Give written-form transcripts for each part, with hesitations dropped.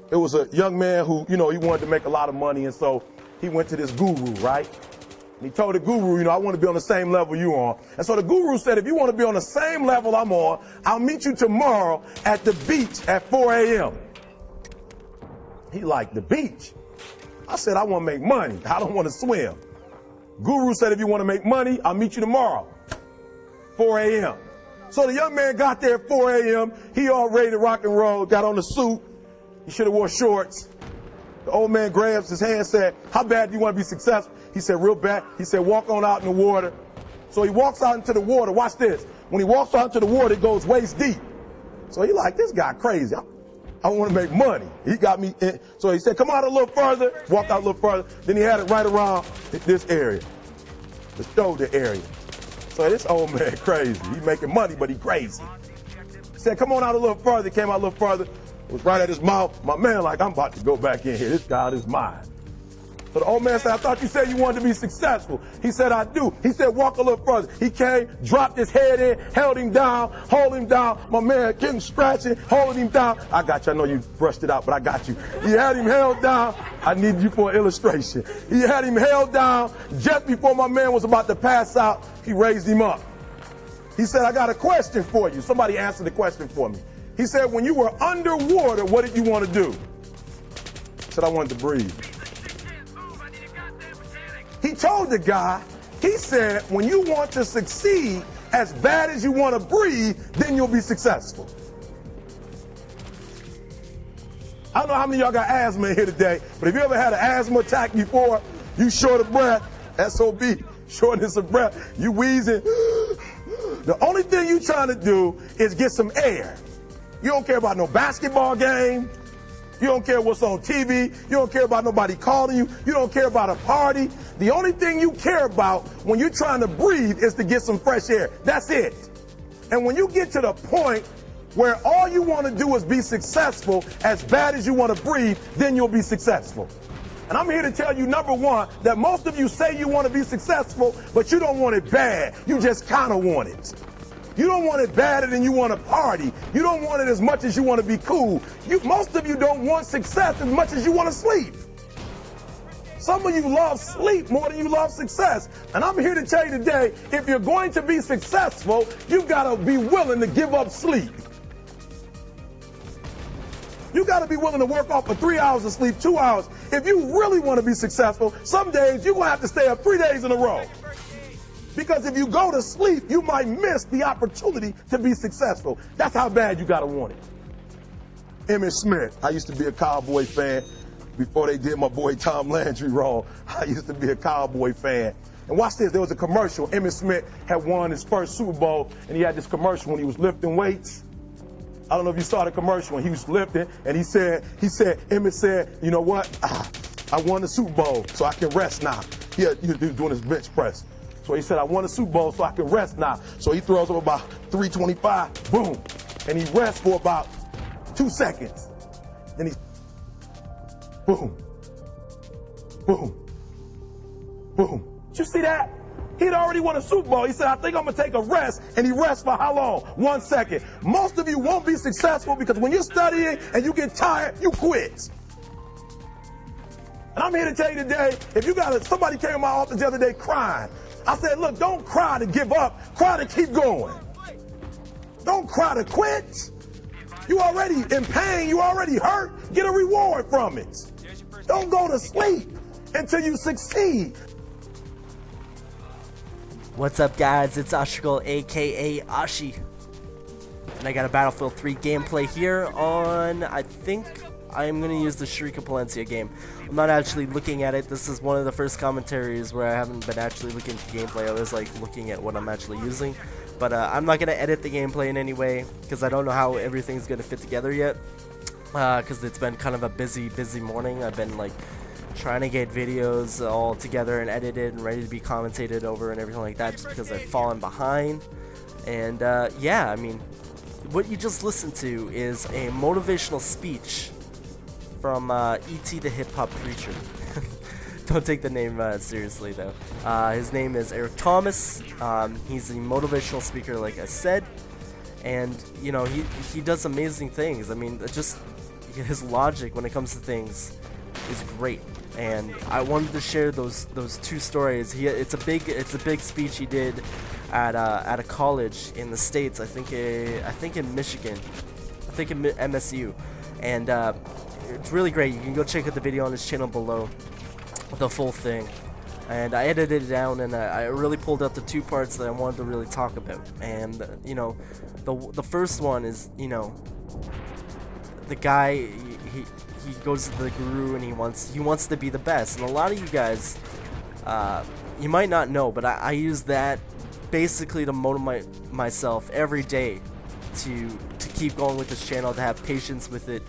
It was a young man who, he wanted to make a lot of money, and so he went to this guru, right? And he told the guru, I want to be on the same level you on. And so the guru said, if you want to be on the same level I'm on, I'll meet you tomorrow at the beach at 4 a.m. He liked the beach. I said, I want to make money. I don't want to swim. Guru said, if you want to make money, I'll meet you tomorrow, 4 a.m. So the young man got there at 4 a.m. He all ready to rock and roll, got on the suit. He should have wore shorts. The old man grabs his hand and said, how bad do you want to be successful? He said, real bad. He said, walk on out in the water. So he walks out into the water. Watch this. When he walks out into the water, it goes waist deep. So he like, this guy crazy. I want to make money. He got me in. So he said, come out a little further. Walked out a little further. Then he had it right around this area, the shoulder area. So this old man crazy. He making money, but he crazy. He said, come on out a little further. Came out a little further. It was right at his mouth. My man like, I'm about to go back in here. This guy is mine. So the old man said, I thought you said you wanted to be successful. He said, I do. He said, walk a little further. He came, dropped his head in, held him down, hold him down. My man getting scratching, holding him down. I got you. I know you brushed it out, but I got you. He had him held down. I need you for an illustration. He had him held down. Just before my man was about to pass out, he raised him up. He said, I got a question for you. Somebody answer the question for me. He said, when you were underwater, what did you want to do? He said, I wanted to breathe. He told the guy, he said, when you want to succeed as bad as you want to breathe, then you'll be successful. I don't know how many of y'all got asthma in here today, but if you ever had an asthma attack before, you short of breath, SOB, shortness of breath, you wheezing. The only thing you trying to do is get some air. You don't care about no basketball game. You don't care what's on TV. You don't care about nobody calling you. You don't care about a party. The only thing you care about when you're trying to breathe is to get some fresh air. That's it. And when you get to the point where all you want to do is be successful as bad as you want to breathe, then you'll be successful. And I'm here to tell you, number one, that most of you say you want to be successful, but you don't want it bad. You just kind of want it. You don't want it badder than you want to party. You don't want it as much as you want to be cool. Most of you don't want success as much as you want to sleep. Some of you love sleep more than you love success. And I'm here to tell you today, if you're going to be successful, you've got to be willing to give up sleep. You got to be willing to work off for 3 hours of sleep, 2 hours. If you really want to be successful, some days you're going to have to stay up 3 days in a row. Because if you go to sleep, you might miss the opportunity to be successful. That's how bad you got to want it. Emmitt Smith. I used to be a Cowboy fan before they did my boy Tom Landry wrong. I used to be a Cowboy fan. And watch this. There was a commercial. Emmitt Smith had won his first Super Bowl, and he had this commercial when he was lifting weights. I don't know if you saw the commercial when he was lifting, and Emmitt said, you know what? I won the Super Bowl, so I can rest now. He was doing his bench press. So he said, I won a Super Bowl so I can rest now. So he throws up about 325, boom. And he rests for about 2 seconds. Then he, boom, boom, boom. Did you see that? He'd already won a Super Bowl. He said, I think I'm going to take a rest. And he rests for how long? 1 second. Most of you won't be successful because when you're studying and you get tired, you quit. And I'm here to tell you today, if you somebody came to my office the other day crying. I said, look, don't cry to give up. Cry to keep going. Don't cry to quit. You already in pain. You already hurt. Get a reward from it. Don't go to sleep until you succeed. What's up, guys? It's Oshy, aka Oshy. And I got a Battlefield 3 gameplay here on, I think I'm going to use the Shrika Palencia game. I'm not actually looking at it. This is one of the first commentaries where I haven't been actually looking at the gameplay. I was like looking at what I'm actually using. But I'm not going to edit the gameplay in any way because I don't know how everything's going to fit together yet. Because it's been kind of a busy morning. I've been like trying to get videos all together and edited and ready to be commentated over and everything like that, just because I've fallen behind. And yeah, I mean, what you just listened to is a motivational speech from E.T. the Hip Hop Preacher. Don't take the name seriously though. His name is Eric Thomas. He's a motivational speaker, like I said, and you know, he does amazing things. I mean, just his logic when it comes to things is great, and I wanted to share those two stories. It's a big speech he did at a college in the States. I think in Michigan. I think in MSU, and it's really great. You can go check out the video on his channel below, the full thing. And I edited it down, and I really pulled out the two parts that I wanted to really talk about. And you know, the first one is, you know, the guy, he goes to the guru and he wants to be the best. And a lot of you guys, you might not know, but I use that basically to motivate myself every day to keep going with this channel, to have patience with it,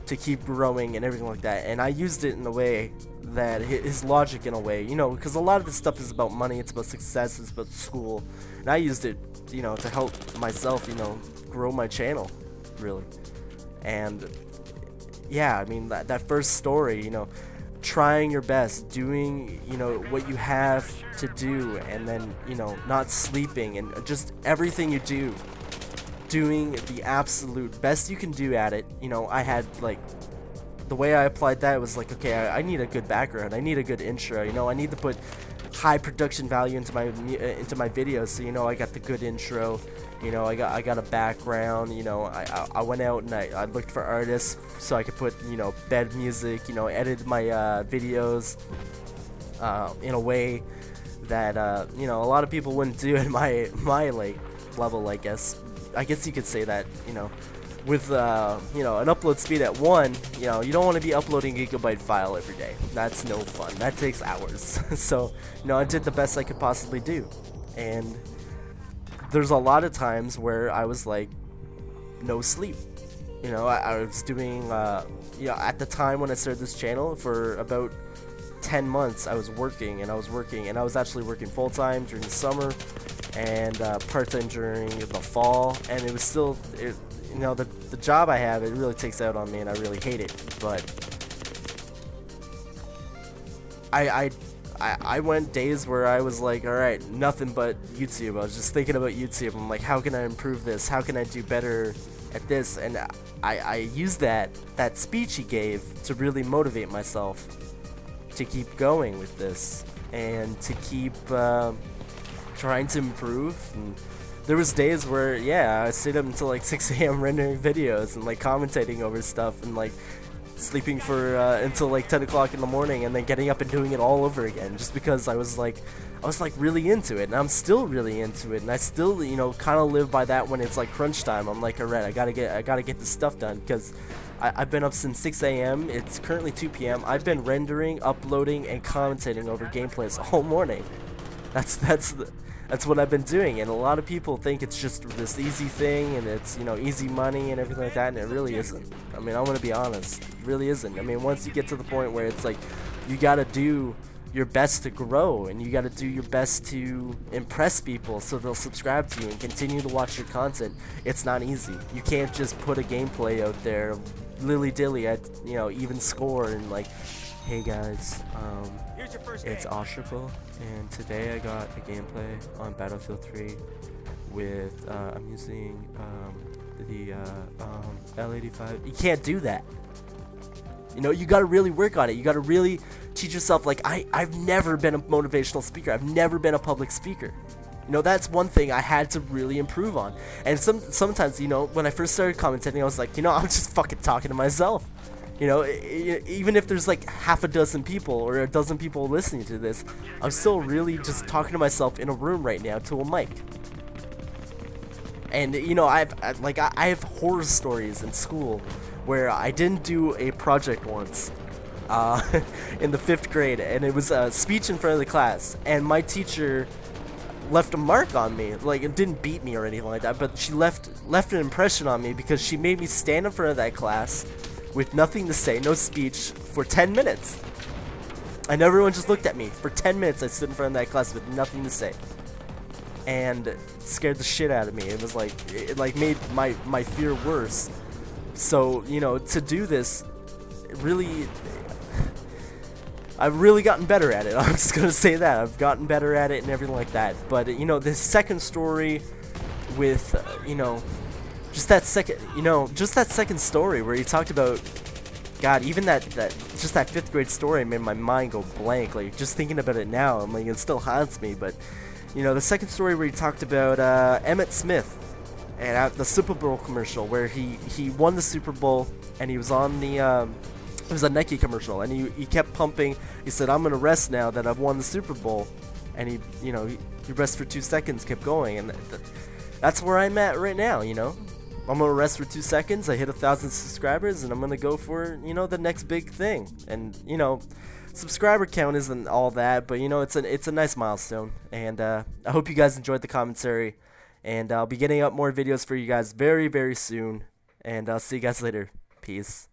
to keep growing and everything like that. And I used it in a way that his logic, in a way, you know, because a lot of this stuff is about money, it's about success, it's about school, and I used it, you know, to help myself, you know, grow my channel, really. And yeah, I mean, that first story, you know, trying your best, doing, you know, what you have to do, and then, you know, not sleeping, and just everything you do, doing the absolute best you can do at it. You know, I had, like, the way I applied that was like, okay, I need a good background, I need a good intro, you know, I need to put high production value into my videos, so, you know, I got the good intro, you know, I got a background, you know, I went out and I looked for artists so I could put, you know, bed music, you know, edited my videos in a way that you know, a lot of people wouldn't do at my like level, I guess you could say that, you know, with you know, an upload speed at 1, you know, you don't want to be uploading a gigabyte file every day. That's no fun. That takes hours. So, you know, I did the best I could possibly do. And there's a lot of times where I was like, no sleep. You know, I was doing, you know, at the time when I started this channel, for about 10 months, I was working, and I was actually working full-time during the summer, and part-time during the fall, and it was still, you know, the job I have, it really takes out on me, and I really hate it. But I went days where I was like, alright, nothing but YouTube. I was just thinking about YouTube. I'm like, how can I improve this? How can I do better at this? And I used that speech he gave to really motivate myself to keep going with this, and to keep trying to improve. And there was days where, yeah, I stayed up until like 6 a.m. rendering videos and like commentating over stuff, and like sleeping for until like 10 o'clock in the morning, and then getting up and doing it all over again, just because I was like really into it, and I'm still really into it, and I still, you know, kind of live by that when it's like crunch time. I'm like, alright, I gotta get this stuff done, because I've been up since 6 a.m. It's currently 2 p.m. I've been rendering, uploading, and commentating over gameplays all morning. That's what I've been doing, and a lot of people think it's just this easy thing, and it's, you know, easy money and everything like that, and it really isn't. I mean, I'm gonna be honest, it really isn't. I mean, once you get to the point where it's like, you gotta do your best to grow, and you gotta do your best to impress people so they'll subscribe to you and continue to watch your content, it's not easy. You can't just put a gameplay out there lilly-dilly at, you know, even score, and like, hey guys, it's Oshy, and today I got a gameplay on Battlefield 3 with, I'm using the L85. You can't do that. You know, you gotta really work on it. You gotta really teach yourself, like, I've never been a motivational speaker. I've never been a public speaker. You know, that's one thing I had to really improve on. And sometimes, you know, when I first started commentating, I was like, you know, I'm just fucking talking to myself. You know, even if there's like half a dozen people or a dozen people listening to this, I'm still really just talking to myself in a room right now to a mic. And, you know, I have horror stories in school where I didn't do a project once in the 5th grade, and it was a speech in front of the class, and my teacher left a mark on me. Like, it didn't beat me or anything like that, but she left an impression on me, because she made me stand in front of that class with nothing to say, no speech, for 10 minutes. And everyone just looked at me. For 10 minutes, I stood in front of that class with nothing to say. And it scared the shit out of me. It was like, it like made my fear worse. So, you know, to do this, it really, I've really gotten better at it. I'm just gonna say that. I've gotten better at it and everything like that. But, you know, this second story with, you know, just that second story where he talked about, God, even that just that 5th grade story made my mind go blank. Like, just thinking about it now, I'm like, it still haunts me. But, you know, the second story where he talked about Emmitt Smith and at the Super Bowl commercial where he won the Super Bowl and he was on the it was a Nike commercial and he kept pumping. He said, "I'm gonna rest now that I've won the Super Bowl," and he rests for 2 seconds, kept going, and that's where I'm at right now. You know, I'm gonna rest for 2 seconds. I hit 1,000 subscribers, and I'm gonna go for, you know, the next big thing. And, you know, subscriber count isn't all that, but, you know, it's a nice milestone. And I hope you guys enjoyed the commentary. And I'll be getting up more videos for you guys very, very soon. And I'll see you guys later. Peace.